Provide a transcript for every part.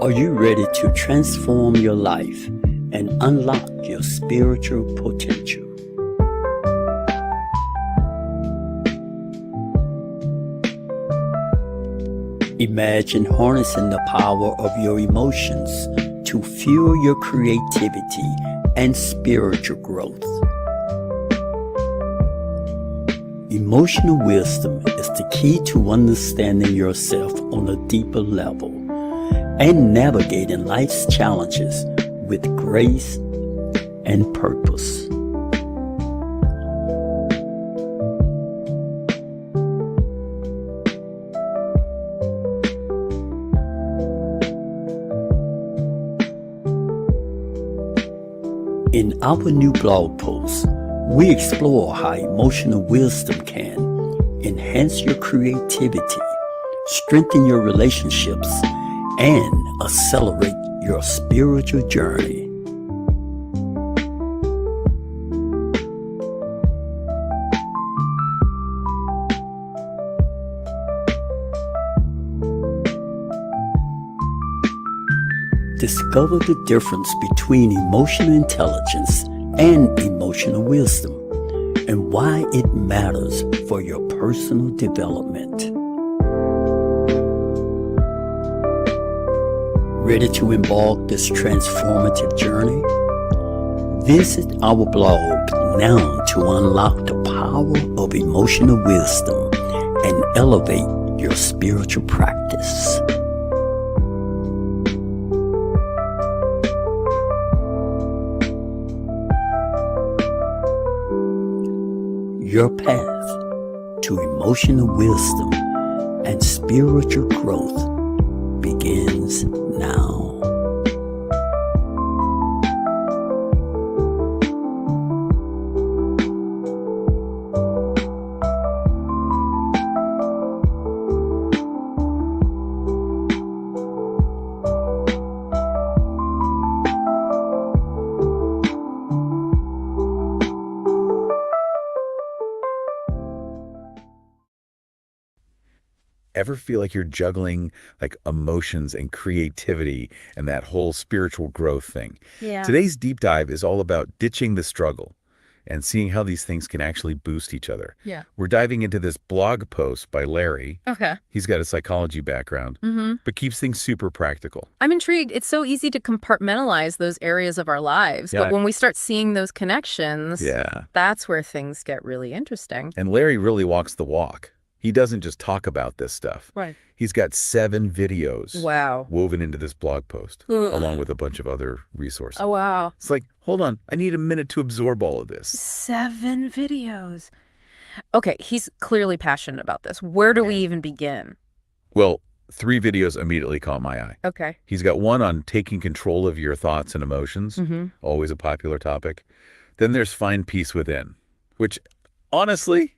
Are you ready to transform your life and unlock your spiritual potential? Imagine harnessing the power of your emotions to fuel your creativity and spiritual growth. Emotional wisdom is the key to understanding yourself on a deeper level and navigating life's challenges with grace and purpose. In our new blog post, we explore how emotional wisdom can enhance your creativity, strengthen your relationships, and accelerate your spiritual journey. Discover the difference between emotional intelligence and emotional wisdom, and why it matters for your personal development. Ready to embark this transformative journey? Visit our blog now to unlock the power of emotional wisdom and elevate your spiritual practice. Your path to emotional wisdom and spiritual growth begins now. Ever feel like you're juggling like emotions and creativity and that whole spiritual growth thing? Yeah. Today's deep dive is all about ditching the struggle and seeing how these things can actually boost each other. Yeah. We're diving into this blog post by Larry. Okay. He's got a psychology background, but keeps things super practical. I'm intrigued. It's so easy to compartmentalize those areas of our lives. Yeah. But when we start seeing those connections, Yeah. that's where things get really interesting. And Larry really walks the walk. He doesn't just talk about this stuff. Right. He's got 7 videos Wow. woven into this blog post, Ugh. along with a bunch of other resources. Oh, wow. It's like, hold on, I need a minute to absorb all of this. 7 videos. Okay, he's clearly passionate about this. Where do we even begin? Well, 3 videos immediately caught my eye. Okay. He's got one on taking control of your thoughts and emotions, always a popular topic. Then there's Find Peace Within, which, honestly,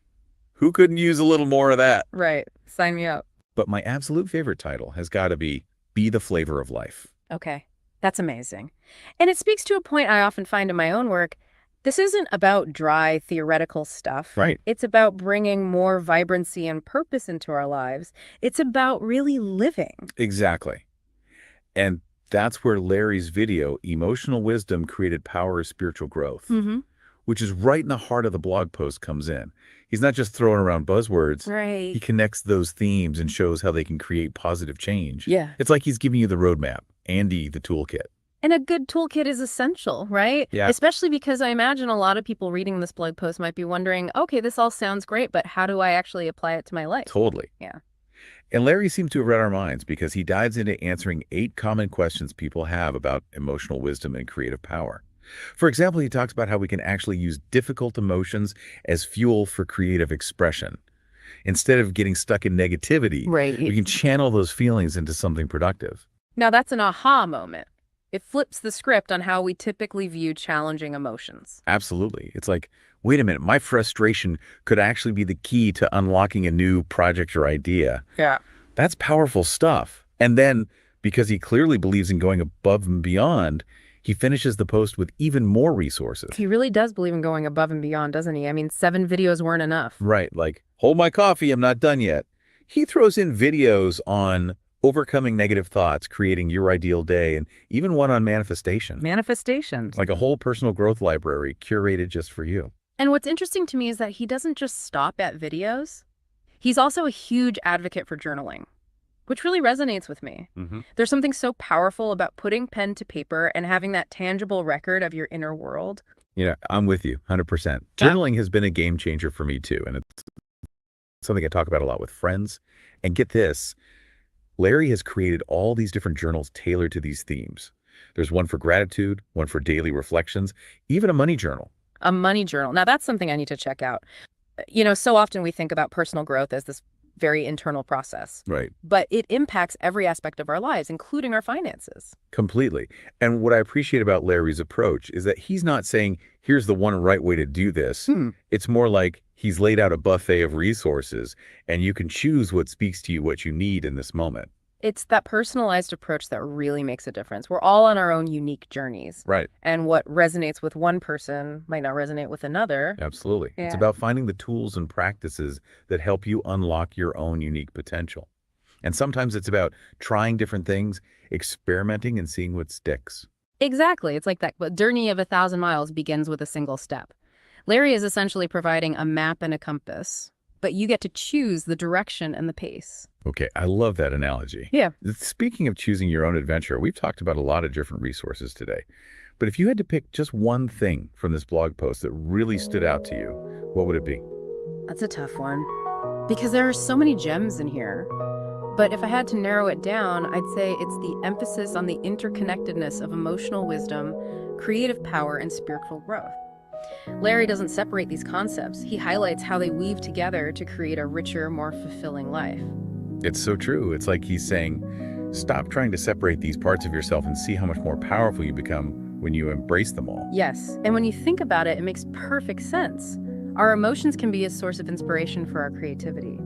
who couldn't use a little more of that? Right. Sign me up. But my absolute favorite title has got to be the Flavor of Life. Okay. That's amazing. And it speaks to a point I often find in my own work. This isn't about dry theoretical stuff. Right. It's about bringing more vibrancy and purpose into our lives. It's about really living. Exactly. And that's where Larry's video, Emotional Wisdom Created Power of Spiritual Growth, which is right in the heart of the blog post, comes in. He's not just throwing around buzzwords. Right. He connects those themes and shows how they can create positive change. Yeah. It's like he's giving you the roadmap, Andy, the toolkit. And a good toolkit is essential, right? Yeah. Especially because I imagine a lot of people reading this blog post might be wondering, okay, this all sounds great, but how do I actually apply it to my life? Totally. Yeah. And Larry seems to have read our minds because he dives into answering 8 common questions people have about emotional wisdom and creative power. For example, he talks about how we can actually use difficult emotions as fuel for creative expression. Instead of getting stuck in negativity, Right. we can channel those feelings into something productive. Now that's an aha moment. It flips the script on how we typically view challenging emotions. Absolutely. It's like, wait a minute, my frustration could actually be the key to unlocking a new project or idea. Yeah. That's powerful stuff. And then, because he clearly believes in going above and beyond, he finishes the post with even more resources. He really does believe in going above and beyond, doesn't he? I mean, 7 videos weren't enough. Right, like, hold my coffee, I'm not done yet. He throws in videos on overcoming negative thoughts, creating your ideal day, and even one on manifestation. Manifestations. Like a whole personal growth library curated just for you. And what's interesting to me is that he doesn't just stop at videos. He's also a huge advocate for journaling, which really resonates with me. There's something so powerful about putting pen to paper and having that tangible record of your inner world. Yeah, I'm with you, 100%. Yeah. Journaling has been a game changer for me too, and it's something I talk about a lot with friends. And get this, Larry has created all these different journals tailored to these themes. There's one for gratitude, one for daily reflections, even a money journal. A money journal. Now, that's something I need to check out. So often we think about personal growth as this very internal process, Right. but it impacts every aspect of our lives, including our finances. Completely. And what I appreciate about Larry's approach is that he's not saying, here's the one right way to do this. It's more like he's laid out a buffet of resources, and you can choose what speaks to you, what you need in this moment. It's that personalized approach that really makes a difference. We're all on our own unique journeys. Right. And what resonates with one person might not resonate with another. Absolutely. It's Yeah. about finding the tools and practices that help you unlock your own unique potential. And sometimes it's about trying different things, experimenting, and seeing what sticks. Exactly. It's like that journey of 1,000 miles begins with a single step. Larry is essentially providing a map and a compass, but you get to choose the direction and the pace. Okay, I love that analogy. Yeah. Speaking of choosing your own adventure, we've talked about a lot of different resources today. But if you had to pick just one thing from this blog post that really stood out to you, what would it be? That's a tough one because there are so many gems in here. But if I had to narrow it down, I'd say it's the emphasis on the interconnectedness of emotional wisdom, creative power, and spiritual growth. Larry doesn't separate these concepts. He highlights how they weave together to create a richer, more fulfilling life. It's so true. It's like he's saying, stop trying to separate these parts of yourself and see how much more powerful you become when you embrace them all. Yes, and when you think about it, it makes perfect sense. Our emotions can be a source of inspiration for our creativity.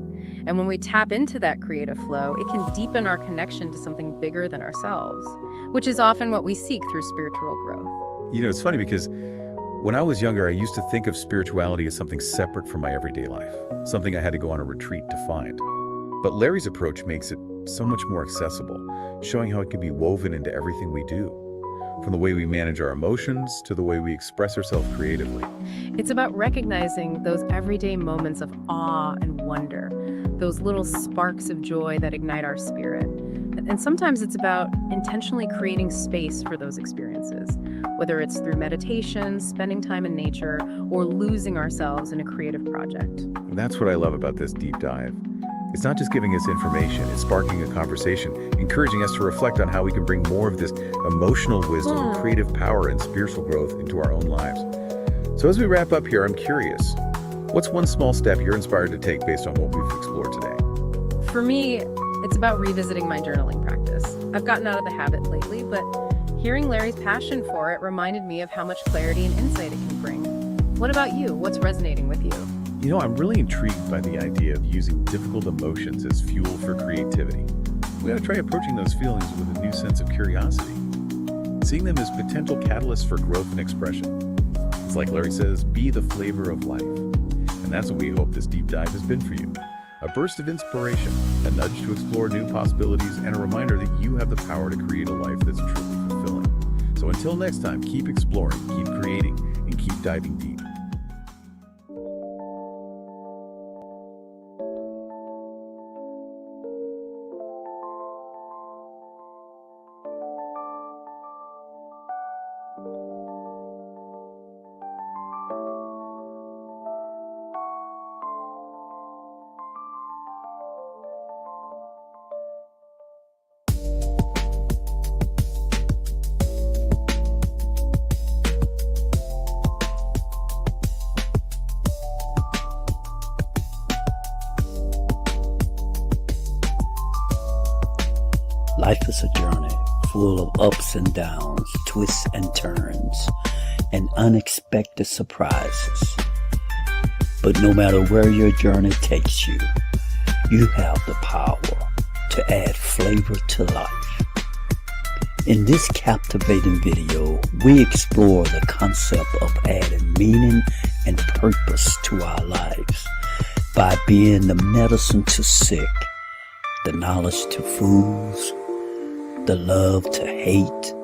And when we tap into that creative flow, it can deepen our connection to something bigger than ourselves, which is often what we seek through spiritual growth. It's funny because when I was younger, I used to think of spirituality as something separate from my everyday life, something I had to go on a retreat to find. But Larry's approach makes it so much more accessible, showing how it can be woven into everything we do, from the way we manage our emotions to the way we express ourselves creatively. It's about recognizing those everyday moments of awe and wonder, those little sparks of joy that ignite our spirit. And sometimes it's about intentionally creating space for those experiences, whether it's through meditation, spending time in nature, or losing ourselves in a creative project. That's what I love about this deep dive. It's not just giving us information, it's sparking a conversation, encouraging us to reflect on how we can bring more of this emotional wisdom, creative power, and spiritual growth into our own lives. So as we wrap up here, I'm curious, what's one small step you're inspired to take based on what we've explored today? For me, it's about revisiting my journaling practice. I've gotten out of the habit lately, but hearing Larry's passion for it reminded me of how much clarity and insight it can bring. What about you? What's resonating with you? I'm really intrigued by the idea of using difficult emotions as fuel for creativity. We ought to try approaching those feelings with a new sense of curiosity, seeing them as potential catalysts for growth and expression. It's like Larry says, be the flavor of life. And that's what we hope this deep dive has been for you. A burst of inspiration, a nudge to explore new possibilities, and a reminder that you have the power to create a life that's truly fulfilling. So until next time, keep exploring, keep creating, and keep diving deep. Life is a journey full of ups and downs, twists and turns, and unexpected surprises. But no matter where your journey takes you, you have the power to add flavor to life. In this captivating video, we explore the concept of adding meaning and purpose to our lives by being the medicine to sick the knowledge to fools, the love to hate,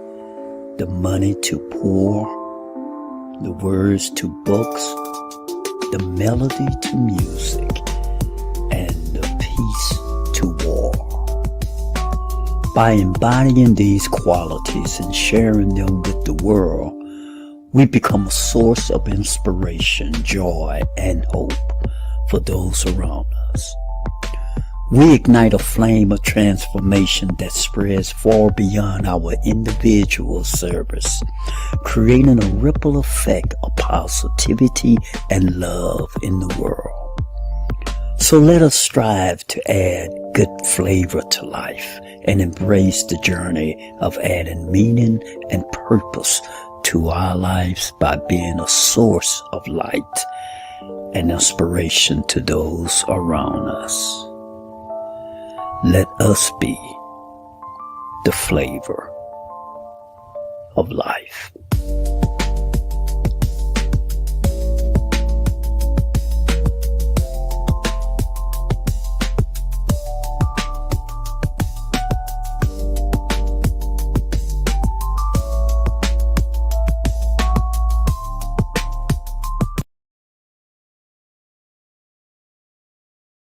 the money to poor, the words to books, the melody to music, and the peace to war. By embodying these qualities and sharing them with the world, we become a source of inspiration, joy, and hope for those around us. We ignite a flame of transformation that spreads far beyond our individual service, creating a ripple effect of positivity and love in the world. So let us strive to add good flavor to life and embrace the journey of adding meaning and purpose to our lives by being a source of light and inspiration to those around us. Let us be the flavor of life.